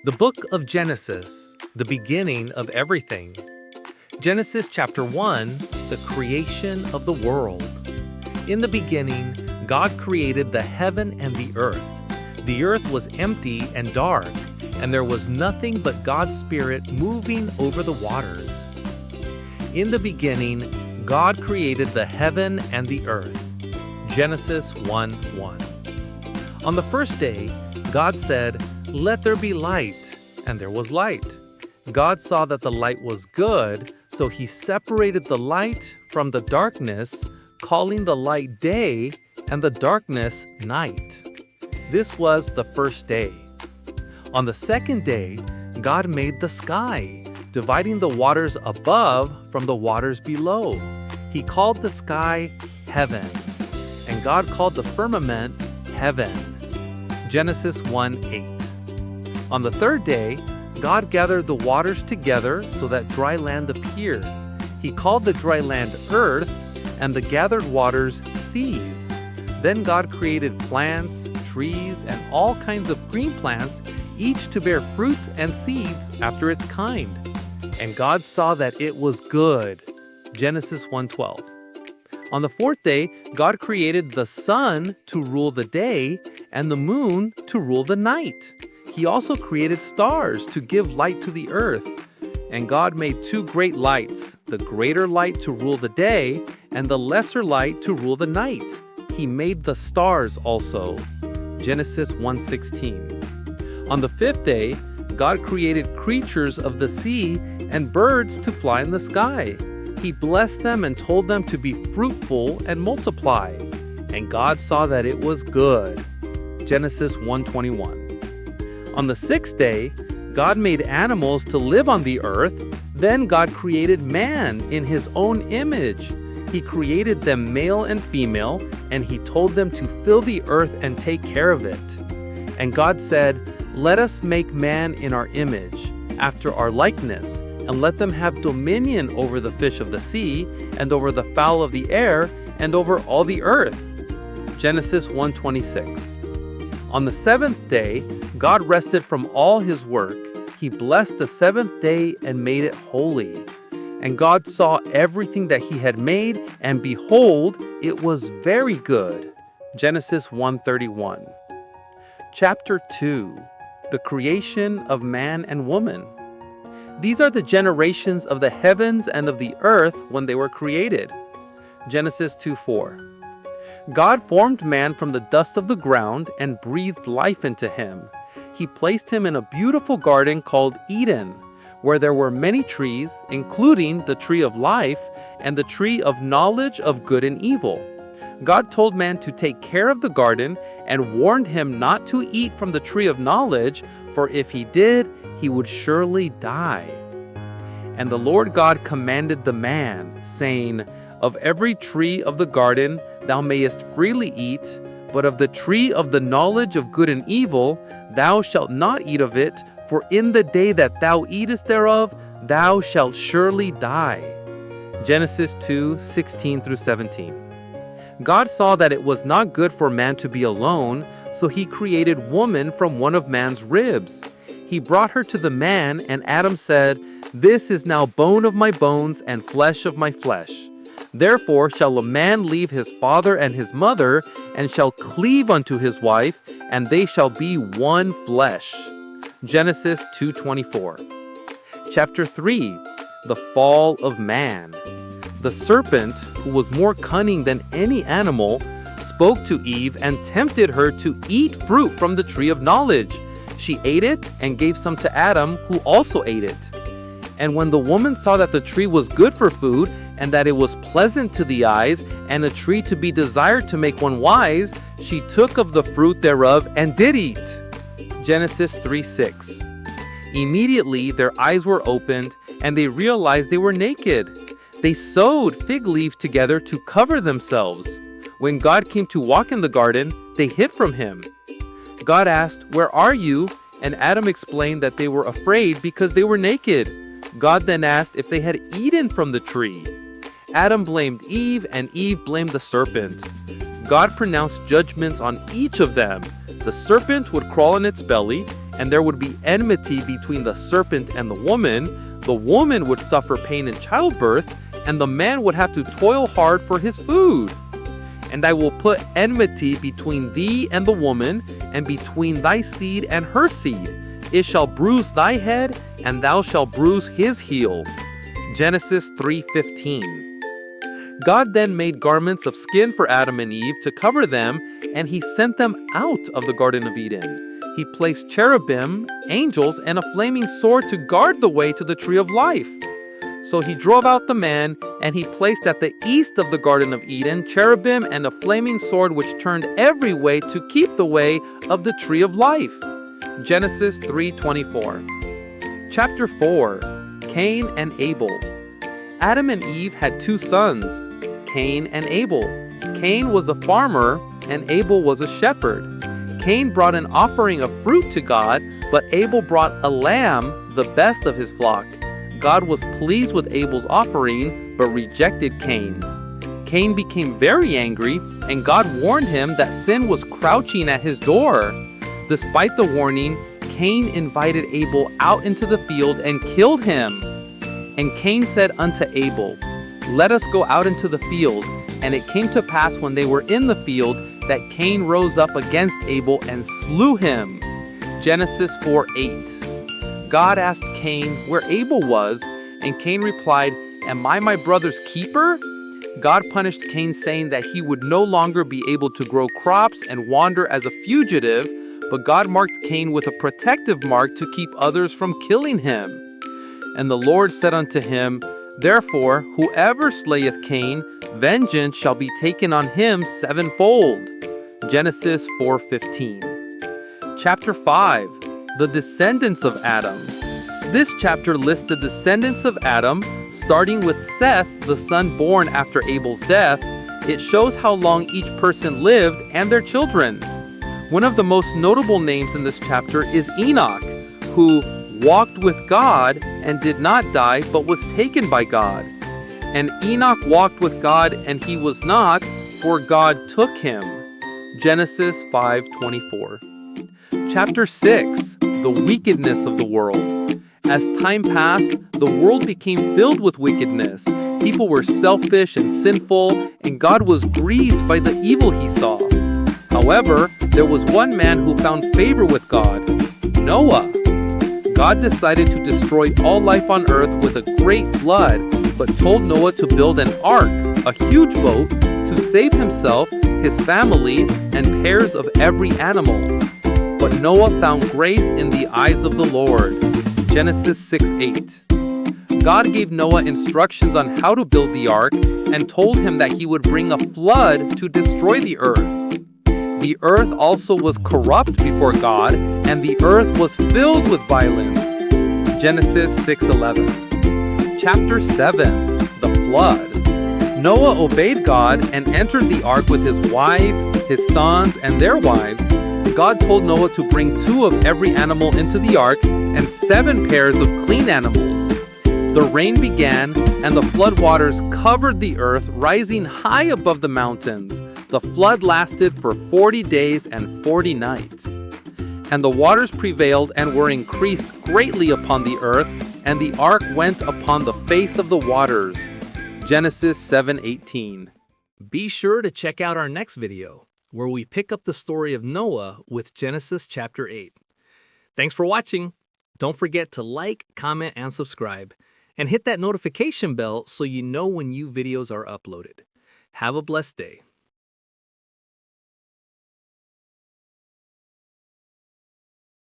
The book of Genesis, the beginning of everything. Genesis chapter 1, the creation of the world. In the beginning, God created the heaven and the earth. The earth was empty and dark, and there was nothing but God's Spirit moving over the waters. In the beginning, God created the heaven and the earth. Genesis 1:1. On the first day, God said, "Let there be light," and there was light. God saw that the light was good, so he separated the light from the darkness, calling the light day and the darkness night. This was the first day. On the second day, God made the sky, dividing the waters above from the waters below. He called the sky heaven, and God called the firmament heaven. Genesis 1:8. On the third day, God gathered the waters together so that dry land appeared. He called the dry land earth, and the gathered waters seas. Then God created plants, trees, and all kinds of green plants, each to bear fruit and seeds after its kind. And God saw that it was good. Genesis 1:12. On the fourth day, God created the sun to rule the day and the moon to rule the night. He also created stars to give light to the earth. And God made two great lights, the greater light to rule the day and the lesser light to rule the night. He made the stars also. Genesis 1:16. On the fifth day, God created creatures of the sea and birds to fly in the sky. He blessed them and told them to be fruitful and multiply. And God saw that it was good. Genesis 1:21. On the sixth day, God made animals to live on the earth. Then God created man in his own image. He created them male and female, and he told them to fill the earth and take care of it. And God said, "Let us make man in our image, after our likeness, and let them have dominion over the fish of the sea, and over the fowl of the air, and over all the earth." Genesis 1:26. On the seventh day, God rested from all his work. He blessed the seventh day and made it holy. And God saw everything that he had made, and behold, it was very good. Genesis 1:31. Chapter 2. The creation of man and woman. These are the generations of the heavens and of the earth when they were created. Genesis 2:4. God formed man from the dust of the ground and breathed life into him. He placed him in a beautiful garden called Eden, where there were many trees, including the tree of life and the tree of knowledge of good and evil. God told man to take care of the garden and warned him not to eat from the tree of knowledge, for if he did, he would surely die. And the Lord God commanded the man, saying, "Of every tree of the garden thou mayest freely eat, but of the tree of the knowledge of good and evil thou shalt not eat of it, for in the day that thou eatest thereof thou shalt surely die." Genesis 2:16-17. God saw that it was not good for man to be alone, so he created woman from one of man's ribs. He brought her to the man, and Adam said, "This is now bone of my bones and flesh of my flesh. Therefore shall a man leave his father and his mother, and shall cleave unto his wife, and they shall be one flesh." Genesis 2:24. Chapter 3. The fall of man. The serpent, who was more cunning than any animal, spoke to Eve and tempted her to eat fruit from the tree of knowledge. She ate it and gave some to Adam, who also ate it. And when the woman saw that the tree was good for food, and that it was pleasant to the eyes, and a tree to be desired to make one wise, she took of the fruit thereof and did eat. Genesis 3:6. Immediately their eyes were opened, and they realized they were naked. They sewed fig leaves together to cover themselves. When God came to walk in the garden, they hid from him. God asked, "Where are you?" And Adam explained that they were afraid because they were naked. God then asked if they had eaten from the tree. Adam blamed Eve, and Eve blamed the serpent. God pronounced judgments on each of them. The serpent would crawl on its belly, and there would be enmity between the serpent and the woman. The woman would suffer pain in childbirth, and the man would have to toil hard for his food. And I will put enmity between thee and the woman, and between thy seed and her seed. It shall bruise thy head, and thou shalt bruise his heel. Genesis 3:15. God then made garments of skin for Adam and Eve to cover them, and he sent them out of the Garden of Eden. He placed cherubim, angels, and a flaming sword to guard the way to the tree of life. So he drove out the man, and he placed at the east of the Garden of Eden cherubim and a flaming sword which turned every way to keep the way of the tree of life. Genesis 3:24. Chapter 4. Cain and Abel. Adam and Eve had two sons, Cain and Abel. Cain was a farmer, and Abel was a shepherd. Cain brought an offering of fruit to God, but Abel brought a lamb, the best of his flock. God was pleased with Abel's offering, but rejected Cain's. Cain became very angry, and God warned him that sin was crouching at his door. Despite the warning, Cain invited Abel out into the field and killed him. And Cain said unto Abel, Let us go out into the field. And it came to pass when they were in the field that Cain rose up against Abel and slew him. Genesis 4:8. God asked Cain where Abel was, and Cain replied, Am I my brother's keeper? God punished Cain, saying that he would no longer be able to grow crops and wander as a fugitive, but God marked Cain with a protective mark to keep others from killing him. And the Lord said unto him, Therefore, whoever slayeth Cain, vengeance shall be taken on him sevenfold. Genesis 4:15. Chapter 5. The descendants of Adam. This chapter lists the descendants of Adam, starting with Seth, the son born after Abel's death. It shows how long each person lived and their children. One of the most notable names in this chapter is Enoch, who walked with God and did not die, but was taken by God. And Enoch walked with God, and he was not, for God took him. Genesis 5:24. Chapter 6. The wickedness of the world. As time passed, the world became filled with wickedness. People were selfish and sinful, and God was grieved by the evil he saw. However, there was one man who found favor with God, Noah. God decided to destroy all life on earth with a great flood, but told Noah to build an ark, a huge boat, to save himself, his family, and pairs of every animal. But Noah found grace in the eyes of the Lord. Genesis 6:8. God gave Noah instructions on how to build the ark and told him that he would bring a flood to destroy the earth. The earth also was corrupt before God, and the earth was filled with violence. Genesis 6:11. Chapter 7. The flood. Noah obeyed God and entered the ark with his wife, his sons, and their wives. God told Noah to bring 2 of every animal into the ark and 7 pairs of clean animals. The rain began, and the flood waters covered the earth, rising high above the mountains. The flood lasted for 40 days and 40 nights. And the waters prevailed and were increased greatly upon the earth, and the ark went upon the face of the waters. Genesis 7:18. Be sure to check out our next video, where we pick up the story of Noah with Genesis chapter 8. Thanks for watching. Don't forget to like, comment, and subscribe, and hit that notification bell so you know when new videos are uploaded. Have a blessed day.